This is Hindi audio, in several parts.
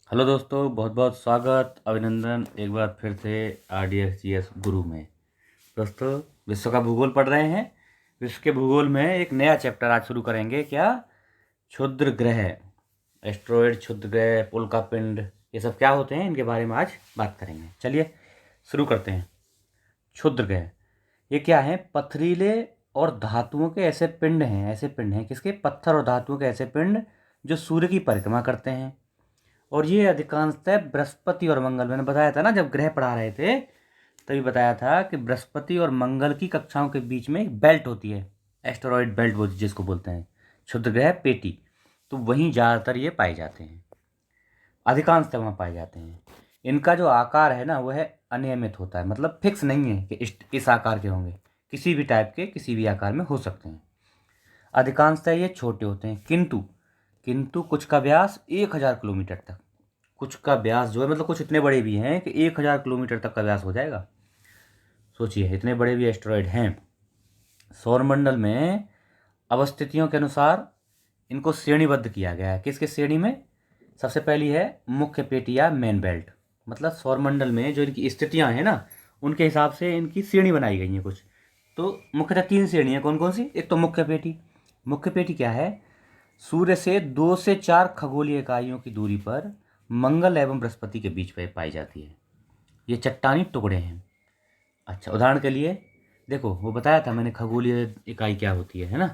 हेलो दोस्तों, बहुत बहुत स्वागत, अभिनंदन एक बार फिर से RDSGS गुरु में। दोस्तों, विश्व का भूगोल पढ़ रहे हैं। विश्व के भूगोल में एक नया चैप्टर आज शुरू करेंगे। क्या? क्षुद्र ग्रह, एस्ट्रॉयड, क्षुद्र ग्रह, उल्कापिंड, ये सब क्या होते हैं, इनके बारे में आज बात करेंगे। चलिए शुरू करते हैं। क्षुद्र ग्रह ये क्या है? पथरीले और धातुओं के ऐसे पिंड हैं। ऐसे पिंड हैं किसके? पत्थर और धातुओं के ऐसे पिंड जो सूर्य की परिक्रमा करते हैं। और ये अधिकांशतः बृहस्पति और मंगल, मैंने बताया था ना जब ग्रह पढ़ा रहे थे तभी बताया था कि बृहस्पति और मंगल की कक्षाओं के बीच में एक बेल्ट होती है, एस्टेरॉयड बेल्ट वो जिसको बोलते हैं, क्षुद्र ग्रह पेटी। तो वहीं ज़्यादातर ये पाए जाते हैं, अधिकांशतः वहाँ पाए जाते हैं। इनका जो आकार है ना, वह है अनियमित होता है, मतलब फिक्स नहीं है कि इस आकार के होंगे। किसी भी टाइप के किसी भी आकार में हो सकते हैं। अधिकांशतः ये छोटे होते हैं, किंतु किंतु कुछ का व्यास 1000 किलोमीटर तक, कुछ का व्यास जो है, मतलब कुछ इतने बड़े भी हैं कि 1000 किलोमीटर तक का व्यास हो जाएगा। सोचिए, इतने बड़े भी एस्टेरॉयड हैं। सौरमंडल में अवस्थितियों के अनुसार इनको श्रेणीबद्ध किया गया है। किसके श्रेणी में? सबसे पहली है मुख्य पेटी या मेन बेल्ट, मतलब सौरमंडल में जो इनकी स्थितियां हैं ना, उनके हिसाब से इनकी श्रेणी बनाई गई है कुछ। तो मुख्यतः 3 श्रेणियाँ कौन कौन सी? एक तो मुख्य पेटी। मुख्य पेटी क्या है? सूर्य से 2 से 4 खगोलीय इकाइयों की दूरी पर मंगल एवं बृहस्पति के बीच में पाई जाती है। ये चट्टानी टुकड़े हैं। अच्छा, उदाहरण के लिए देखो, वो बताया था मैंने खगोलीय इकाई क्या होती है ना।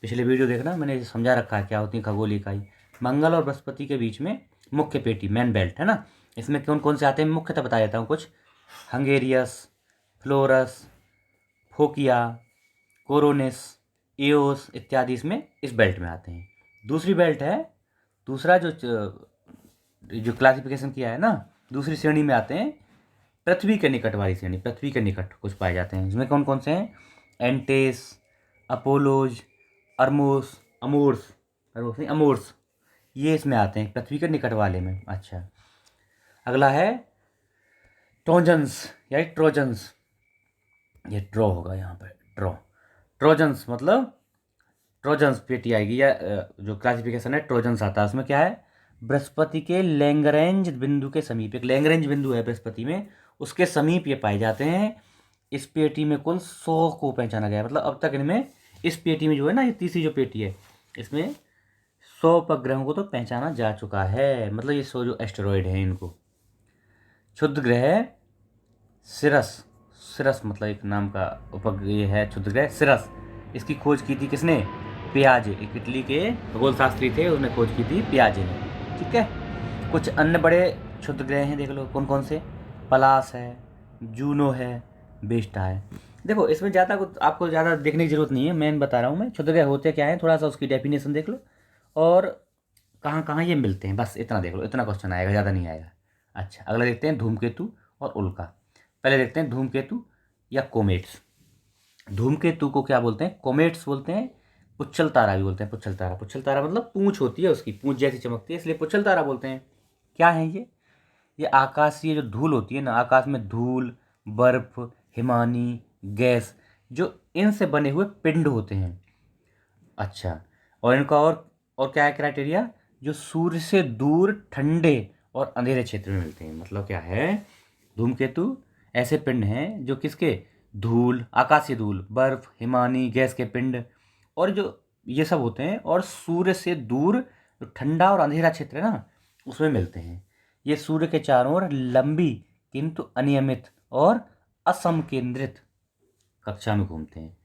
पिछले वीडियो देखना, मैंने समझा रखा है क्या होती है खगोलीय इकाई। मंगल और बृहस्पति के बीच में मुख्य पेटी, मेन बेल्ट है ना। इसमें कौन कौन से आते हैं मुख्यतः बता देता हूँ कुछ। हंगेरियस, फ्लोरस, फोकिया, कोरोनिस, एओस इत्यादि इसमें इस बेल्ट में आते हैं। दूसरी बेल्ट है, दूसरा जो क्लासिफिकेशन किया है ना, दूसरी श्रेणी में आते हैं पृथ्वी के निकट वाली श्रेणी। पृथ्वी के निकट कुछ पाए जाते हैं। इसमें कौन कौन से हैं? एंटेस, अपोलोज, अरमोस, अमोर्स, अमोर्स नहीं अमोर्स, ये इसमें आते हैं पृथ्वी के निकट वाले में। अच्छा, अगला है ट्रोजन्स या ट्रोजन्स। ये ट्रो होगा यहाँ पर, ट्रोजन्स मतलब ट्रोजन्स पेटी आएगी, या जो क्लासिफिकेशन है ट्रोजन्स आता है। उसमें क्या है? बृहस्पति के लैग्रैंज बिंदु के समीप, एक लैग्रैंज बिंदु है बृहस्पति में, उसके समीप ये पाए जाते हैं। इस पेटी में कुल 100 को पहचाना गया है। मतलब अब तक इनमें, इस पेटी में जो है ना, ये तीसरी जो पेटी है, इसमें 100 उपग्रहों को तो पहचाना जा चुका है। मतलब ये 100 जो एस्टेरॉयड हैं इनको। क्षुद्र ग्रह सिरस, सिरस मतलब एक नाम का उपग्रह ये है क्षुद्र ग्रह सिरस। इसकी खोज की थी किसने? पियाजे, एक इटली के खगोल शास्त्री थे, उसने खोज की थी पियाजे ने। ठीक है। कुछ अन्य बड़े क्षुद्र ग्रह हैं, देख लो कौन कौन से। पलास है, जूनो है, बेस्टा है। देखो, इसमें ज़्यादा कुछ आपको ज़्यादा देखने की जरूरत नहीं है, मैं बता रहा हूँ मैं क्षुद्र ग्रह होते क्या है, थोड़ा सा उसकी डेफिनेशन देख लो और कहाँ कहाँ ये मिलते हैं, बस इतना देख लो। इतना क्वेश्चन आएगा, ज़्यादा नहीं आएगा। अच्छा, अगला देखते हैं धूमकेतु और उल्का। पहले देखते हैं धूमकेतु या कोमेट्स। धूमकेतु को क्या बोलते हैं? कोमेट्स बोलते हैं। पुच्छल तारा भी बोलते हैं। पुच्छल तारा, पुच्छल तारा मतलब पूंछ होती है उसकी, पूंछ जैसी चमकती है, इसलिए पुच्छल तारा बोलते हैं। क्या है ये आकाशीय जो धूल होती है ना, आकाश में धूल, बर्फ, हिमानी गैस, जो इनसे बने हुए पिंड होते हैं। अच्छा, और इनका और क्या है क्राइटेरिया? जो सूर्य से दूर ठंडे और अंधेरे क्षेत्र में मिलते हैं। मतलब क्या है? धूमकेतु ऐसे पिंड हैं जो किसके? धूल, आकाशीय धूल, बर्फ, हिमानी गैस के पिंड, और जो ये सब होते हैं, और सूर्य से दूर जो ठंडा और अंधेरा क्षेत्र है ना, उसमें मिलते हैं। ये सूर्य के चारों ओर लंबी किंतु अनियमित और असमकेंद्रित कक्षा में घूमते हैं।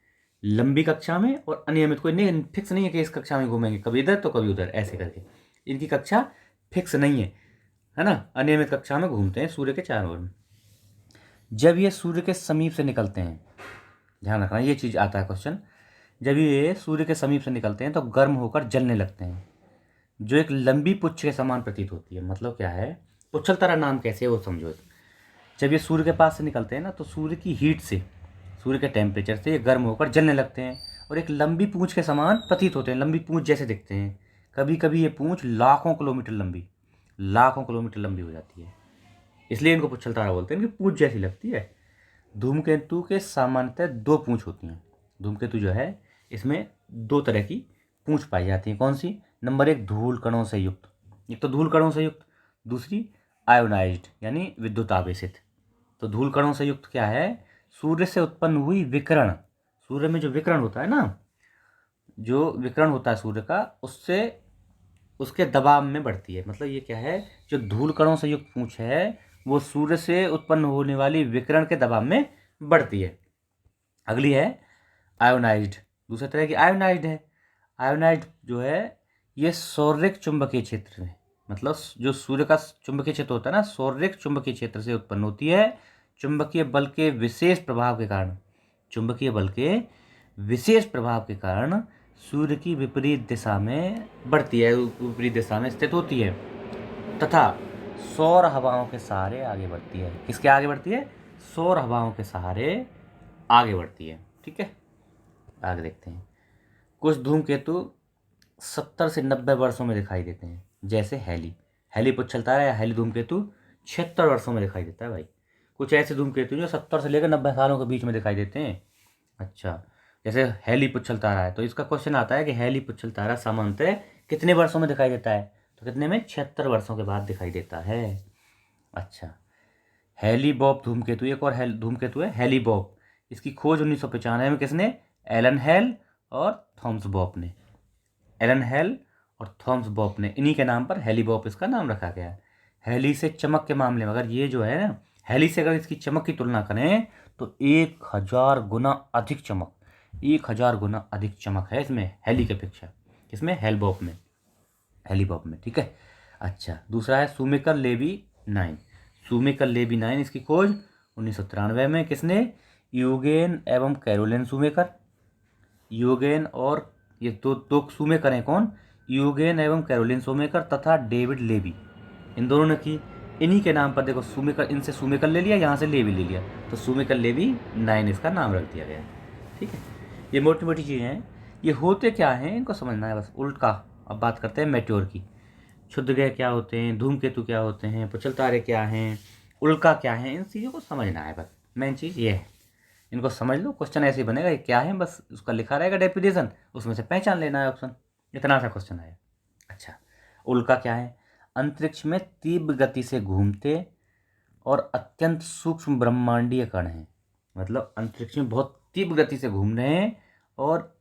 लंबी कक्षा में और अनियमित, कोई नहीं फिक्स नहीं है कि इस कक्षा में घूमेंगे, कभी इधर तो कभी उधर, ऐसे करके इनकी कक्षा फिक्स नहीं है ना। अनियमित कक्षा में घूमते हैं सूर्य के चारों ओर। जब ये सूर्य के समीप से निकलते हैं, ध्यान रखना ये चीज़ आता है क्वेश्चन, जब ये सूर्य के समीप से निकलते हैं तो गर्म होकर जलने लगते हैं, जो एक लंबी पुच्छ के समान प्रतीत होती है। मतलब क्या है? पुच्छल तारा नाम कैसे है वो समझो। जब ये सूर्य के पास से निकलते हैं ना, तो सूर्य की हीट से, सूर्य के टेम्परेचर से ये गर्म होकर जलने लगते हैं और एक लंबी पूंछ के समान प्रतीत होते हैं, लंबी पूंछ जैसे दिखते हैं। कभी कभी ये पूंछ लाखों किलोमीटर लंबी, लाखों किलोमीटर लंबी हो जाती है, इसलिए इनको पुच्छल तारा बोलते हैं, इनकी पूंछ जैसी लगती है। धूमकेतु के सामान्यतः 2 पूंछ होती हैं। धूमकेतु जो है, इसमें 2 तरह की पूंछ पाई जाती है। कौन सी? नंबर 1, धूल कणों से युक्त। एक तो धूल कणों से युक्त, दूसरी आयोनाइज्ड यानी विद्युत आवेशित। तो धूल कणों से युक्त क्या है, सूर्य से उत्पन्न हुई विकिरण, सूर्य में जो विकिरण होता है ना, जो विकिरण होता है सूर्य का, उससे उसके दबाव में बढ़ती है। मतलब ये क्या है, जो धूल कणों से युक्त पूंछ है वो सूर्य से उत्पन्न होने वाली विकिरण के दबाव में बढ़ती है। अगली है आयोनाइज्ड, दूसरे तरह की आयोनाइज्ड है। आयोनाइज्ड जो है ये सौर्यिक चुंबकीय क्षेत्र में, मतलब जो सूर्य का चुंबकीय क्षेत्र होता है ना, सौर्यिक चुंबकीय क्षेत्र से उत्पन्न होती है। चुंबकीय बल के विशेष प्रभाव के कारण, चुंबकीय बल के विशेष प्रभाव के कारण सूर्य की विपरीत दिशा में बढ़ती है, विपरीत दिशा में स्थित होती है तथा सौर हवाओं के सहारे आगे बढ़ती है। किसके आगे बढ़ती है, सौर हवाओं के सहारे आगे बढ़ती है। ठीक है, आगे देखते हैं। कुछ धूमकेतु 70 से 90 वर्षों में दिखाई देते हैं, जैसे हैली। हैली पुच्छल तारा या हैली धूमकेतु 76 वर्षों में दिखाई देता है भाई। कुछ ऐसे धूमकेतु जो 70 से लेकर 90 सालों के बीच में दिखाई देते हैं। अच्छा, जैसे हैली पुच्छल तारा है, तो इसका क्वेश्चन आता है कि हैली पुच्छल तारा सामान्यतः कितने वर्षों में दिखाई देता है, तो कितने में, 76 वर्षों के बाद दिखाई देता है। अच्छा, हैली बॉब धूमकेतु, एक और धूमकेतु है हैली बॉब। इसकी खोज 1995 में किसने, एलन हेल और थॉमस बॉब ने। एलन हेल और थॉमस बॉब ने, इन्हीं के नाम पर हैली बॉब इसका नाम रखा गया है। हैली से चमक के मामले में, अगर ये जो है ना, हैली से अगर इसकी चमक की तुलना करें तो 1000 गुना अधिक चमक, 1000 गुना अधिक चमक है इसमें हैली की अपेक्षा। किसमें, हेलबॉब में, हैलीबॉब में। ठीक है। अच्छा, दूसरा है सुमेकर लेवी 9। सुमेकर लेवी 9, इसकी खोज 1993 में किसने, यूगेन एवं कैरोलिन सुमेकर। यूगेन और ये दो सुमेकर हैं, कौन, यूगेन एवं कैरोलिन सुमेकर तथा डेविड लेवी, इन दोनों ने की। इन्हीं के नाम पर देखो, सुमेकर, इनसे सुमेकर ले लिया, यहाँ से लेवी ले लिया, तो सुमेकर लेवी 9 इसका नाम रख दिया गया। ठीक है, ये मोटी मोटी चीज़ें हैं। ये होते क्या हैं इनको समझना है बस, उल्टा। अब बात करते हैं मेट्योर की। क्षुद्रग्रह क्या होते हैं, धूमकेतु क्या होते हैं, पुच्छल तारे क्या हैं, उल्का क्या है, इन चीज़ों को समझना है बस। मेन चीज़ ये है, इनको समझ लो। क्वेश्चन ऐसे ही बनेगा, ये क्या है, बस उसका लिखा रहेगा डेफिनेशन, उसमें से पहचान लेना है ऑप्शन, इतना सा क्वेश्चन है। अच्छा, उल्का क्या है, अंतरिक्ष में तीव्र गति से घूमते और अत्यंत सूक्ष्म ब्रह्मांडीय कण हैं। मतलब अंतरिक्ष में बहुत तीव्र गति से घूम रहे हैं और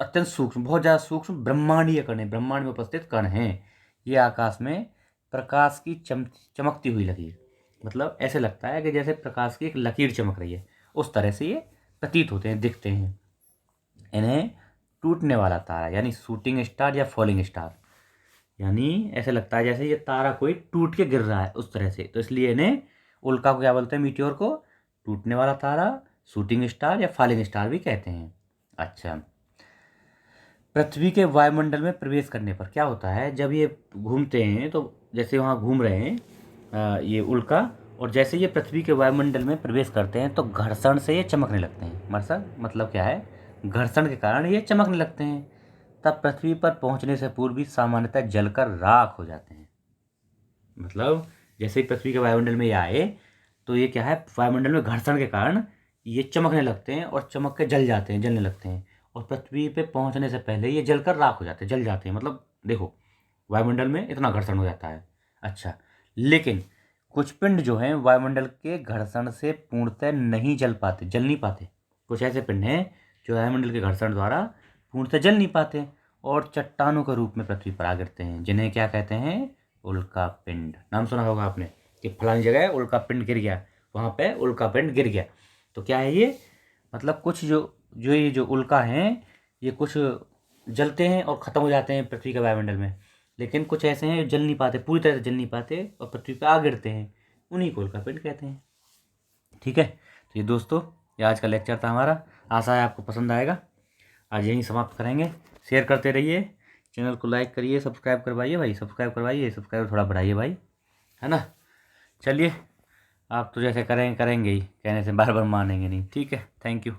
अत्यंत सूक्ष्म, बहुत ज़्यादा सूक्ष्म ब्रह्मांडीय कण हैं, ब्रह्मांड में उपस्थित कण हैं। ये आकाश में प्रकाश की चमकती हुई लकीर, मतलब ऐसे लगता है कि जैसे प्रकाश की एक लकीर चमक रही है, उस तरह से ये प्रतीत होते हैं, दिखते हैं। इन्हें टूटने वाला तारा यानी शूटिंग स्टार या फॉलिंग स्टार, यानी ऐसे लगता है जैसे ये तारा कोई टूट के गिर रहा है, उस तरह से। तो इसलिए इन्हें, उल्का को क्या बोलते हैं, मीटियोर को टूटने वाला तारा, शूटिंग स्टार या फॉलिंग स्टार भी कहते हैं। अच्छा, पृथ्वी के वायुमंडल में प्रवेश करने पर क्या होता है, जब ये घूमते हैं तो जैसे वहाँ घूम रहे हैं ये उल्का, और जैसे ये पृथ्वी के वायुमंडल में प्रवेश करते हैं तो घर्षण से ये चमकने लगते हैं। मतलब क्या है, घर्षण के कारण ये चमकने लगते हैं। तब पृथ्वी पर पहुंचने से पूर्व भी सामान्यतः जलकर राख हो जाते हैं। मतलब जैसे ही पृथ्वी के वायुमंडल में ये आए तो ये क्या है, वायुमंडल में घर्षण के कारण ये चमकने लगते हैं और चमक के जल जाते हैं, जलने लगते हैं, और पृथ्वी पे पहुंचने से पहले ये जलकर राख हो जाते हैं, जल जाते हैं। मतलब देखो, वायुमंडल में इतना घर्षण हो जाता है। अच्छा, लेकिन कुछ पिंड जो हैं वायुमंडल के घर्षण से पूर्णतः नहीं जल पाते, जल नहीं पाते। कुछ ऐसे पिंड हैं जो वायुमंडल के घर्षण द्वारा पूर्णतः जल नहीं पाते और चट्टानों के रूप में पृथ्वी पर आ गिरते हैं, जिन्हें क्या कहते हैं, उल्का पिंड। नाम सुना होगा आपने कि फलानी जगह उल्का पिंड गिर गया, वहाँ पे उल्का पिंड गिर गया। तो क्या है ये, मतलब कुछ ये जो उल्का हैं ये कुछ जलते हैं और ख़त्म हो जाते हैं पृथ्वी के वायुमंडल में, लेकिन कुछ ऐसे हैं जो जल नहीं पाते, पूरी तरह से जल नहीं पाते और पृथ्वी पर आ गिरते हैं, उन्हीं को उल्का पिंड कहते हैं। ठीक है, तो ये दोस्तों, ये आज का लेक्चर था हमारा, आशा है आपको पसंद आएगा। आज यहीं समाप्त करेंगे। शेयर करते रहिए, चैनल को लाइक करिए, सब्सक्राइब करवाइए भाई, सब्सक्राइब करवाइए, सब्सक्राइब थोड़ा बढ़ाइए भाई, है ना। चलिए, आप तो जैसे करेंगे ही, कहने से बार बार मानेंगे नहीं। ठीक है, थैंक यू।